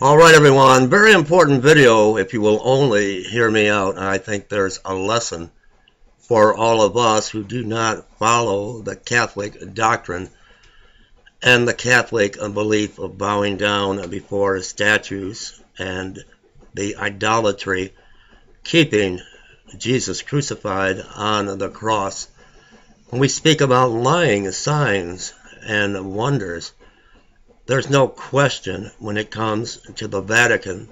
All right, everyone. Very important video if you will only hear me out. I think there's a lesson for all of us who do not follow the Catholic doctrine and the Catholic belief of bowing down before statues and the idolatry keeping Jesus crucified on the cross. When we speak about lying signs and wonders, there's no question when it comes to the Vatican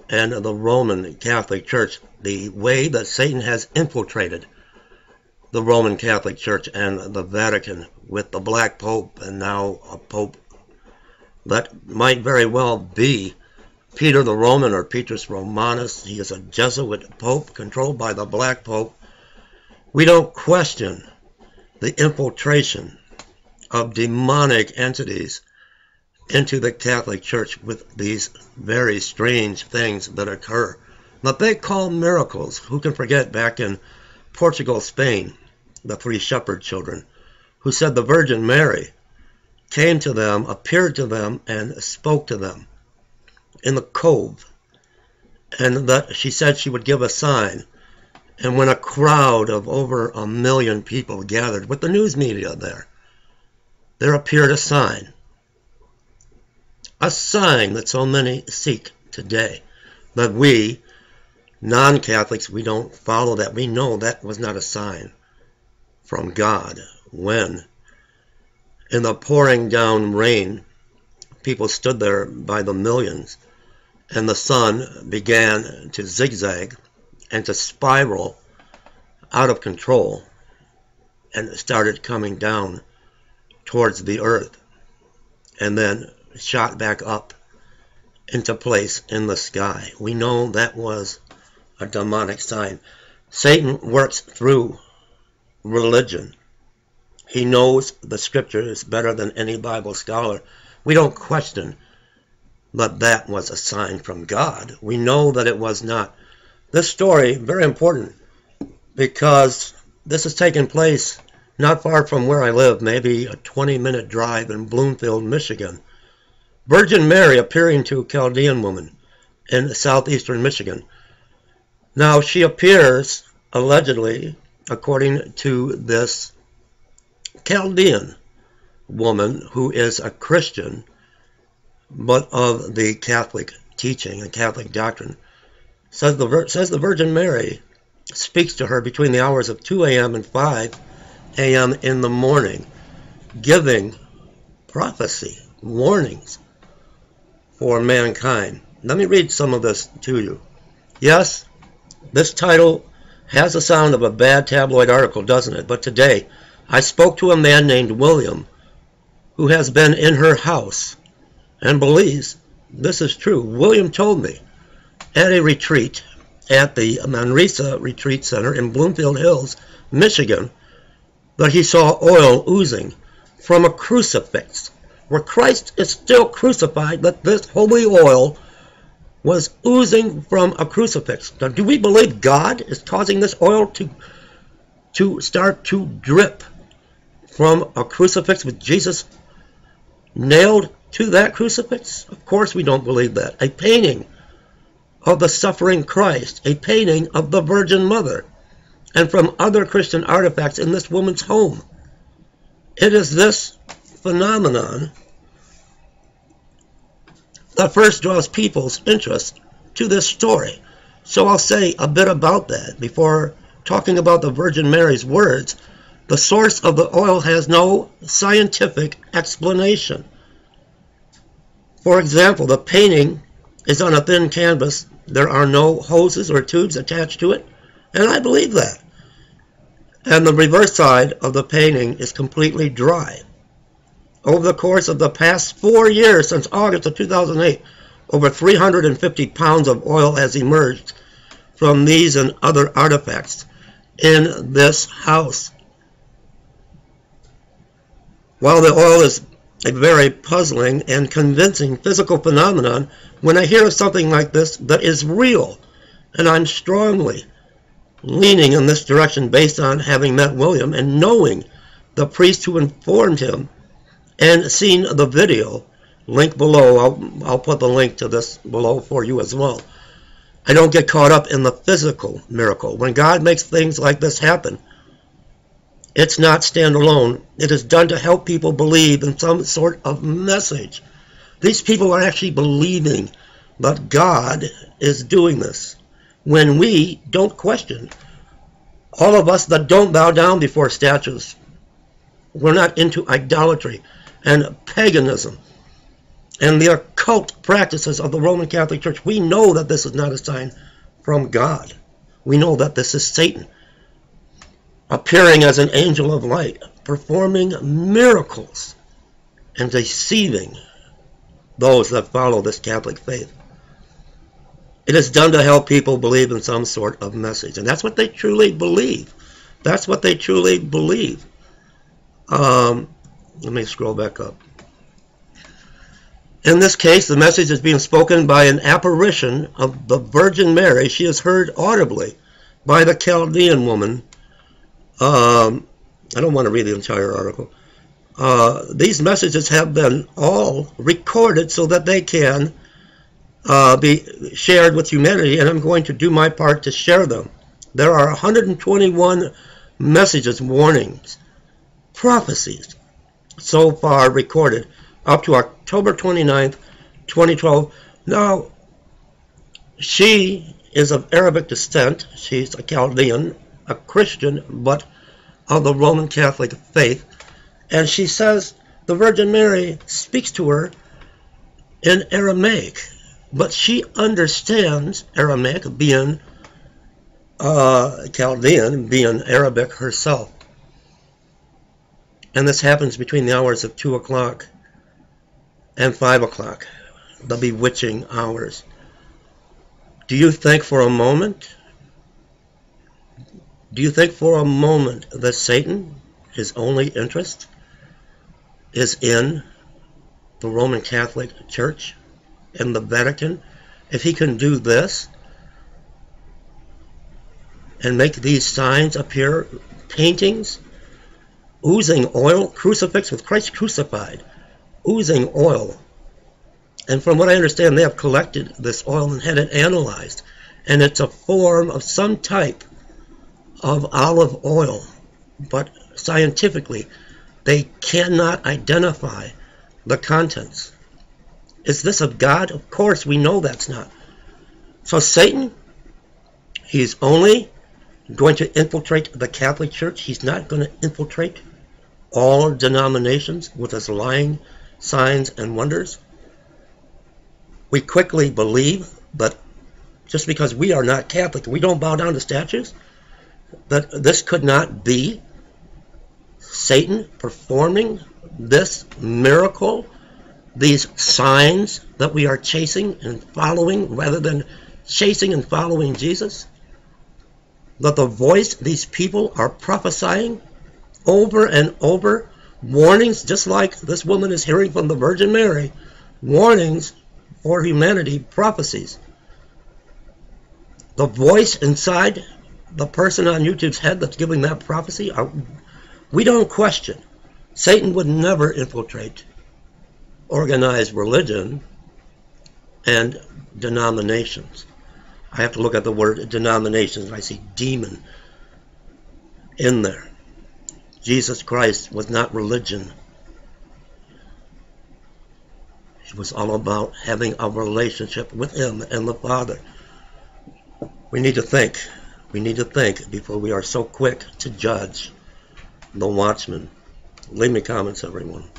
and the Roman Catholic Church, the way that Satan has infiltrated the Roman Catholic Church and the Vatican with the Black Pope, and now a Pope that might very well be Peter the Roman or Petrus Romanus. He is a Jesuit Pope controlled by the Black Pope. We don't question the infiltration of demonic entities into the Catholic Church with these very strange things that occur that they call miracles. Who can forget back in Portugal, Spain, the three shepherd children who said the Virgin Mary came to them, appeared to them, and spoke to them in the cove, and that she said she would give a sign. And when a crowd of over 1 million people gathered with the news media there appeared a sign that so many seek today, that we non-Catholics, we don't follow that. We know that was not a sign from God. When in the pouring down rain, people stood there by the millions, and the sun began to zigzag and to spiral out of control and started coming down towards the earth, and then shot back up into place in the sky. We know that was a demonic sign. Satan works through religion. He knows the scriptures better than any Bible scholar. We don't question that that was a sign from God. We know that it was not. This story, very important, because this has taken place not far from where I live, maybe a 20-minute drive in Bloomfield, Michigan. Virgin Mary appearing to a Chaldean woman in southeastern Michigan. Now, she appears, allegedly, according to this Chaldean woman who is a Christian, but of the Catholic teaching and Catholic doctrine, says the Virgin Mary speaks to her between the hours of 2 a.m. and 5 a.m. in the morning, giving prophecy, warnings for mankind. Let me read some of this to you. Yes, this title has the sound of a bad tabloid article, doesn't it? But today, I spoke to a man named William who has been in her house and believes this is true. William told me at a retreat at the Manresa Retreat Center in Bloomfield Hills, Michigan, that he saw oil oozing from a crucifix where Christ is still crucified, that this holy oil was oozing from a crucifix. Now, do we believe God is causing this oil to start to drip from a crucifix with Jesus nailed to that crucifix? Of course we don't believe that. A painting of the suffering Christ, a painting of the Virgin Mother, and from other Christian artifacts in this woman's home. It is this phenomenon that first draws people's interest to this story. So I'll say a bit about that before talking about the Virgin Mary's words. The source of the oil has no scientific explanation. For example, the painting is on a thin canvas. There are no hoses or tubes attached to it, and I believe that. And the reverse side of the painting is completely dry. Over the course of the past 4 years, since August of 2008, over 350 pounds of oil has emerged from these and other artifacts in this house. While the oil is a very puzzling and convincing physical phenomenon, when I hear of something like this that is real, and I'm strongly leaning in this direction based on having met William and knowing the priest who informed him and seen the video Link below. I'll put the link to this below for you as well. I don't get caught up in the physical miracle. When God makes things like this happen, it's not standalone. It is done to help people believe in some sort of message. These people are actually believing that God is doing this. When we don't question, all of us that don't bow down before statues, we're not into idolatry and paganism and the occult practices of the Roman Catholic Church. We know that this is not a sign from God. We know that this is Satan appearing as an angel of light, performing miracles and deceiving those that follow this Catholic faith. It is done to help people believe in some sort of message, and that's what they truly believe. That's what they truly believe. Let me scroll back up. In this case, the message is being spoken by an apparition of the Virgin Mary. She is heard audibly by the Chaldean woman. I don't want to read the entire article. These messages have been all recorded so that they can be shared with humanity, and I'm going to do my part to share them. There are 121 messages, warnings, prophecies so far recorded up to October 29th, 2012. Now, she is of Arabic descent. She's a Chaldean, a Christian, but of the Roman Catholic faith. And she says the Virgin Mary speaks to her in Aramaic, but she understands Aramaic, being Chaldean, being Arabic herself. And this happens between the hours of 2 o'clock and 5 o'clock, the bewitching hours. Do you think for a moment that Satan, his only interest, is in the Roman Catholic Church and the Vatican? If he can do this and make these signs appear, paintings, oozing oil, crucifix with Christ crucified, oozing oil. And from what I understand, they have collected this oil and had it analyzed. And it's a form of some type of olive oil. But scientifically, they cannot identify the contents. Is this of God? Of course, we know that's not. So Satan, he's only going to infiltrate the Catholic Church. He's not going to infiltrate all denominations with his lying signs and wonders. We quickly believe that just because we are not Catholic, we don't bow down to statues, that this could not be Satan performing this miracle, these signs that we are chasing and following rather than chasing and following Jesus. That the voice these people are prophesying over and over, warnings just like this woman is hearing from the Virgin Mary, warnings for humanity, prophecies. The voice inside the person on YouTube's head that's giving that prophecy, we don't question. Satan would never infiltrate organized religion and denominations. I have to look at the word denominations, and I see demon in there. Jesus Christ was not religion. It was all about having a relationship with him and the Father. We need to think. We need to think before we are so quick to judge the watchman. Leave me comments, everyone.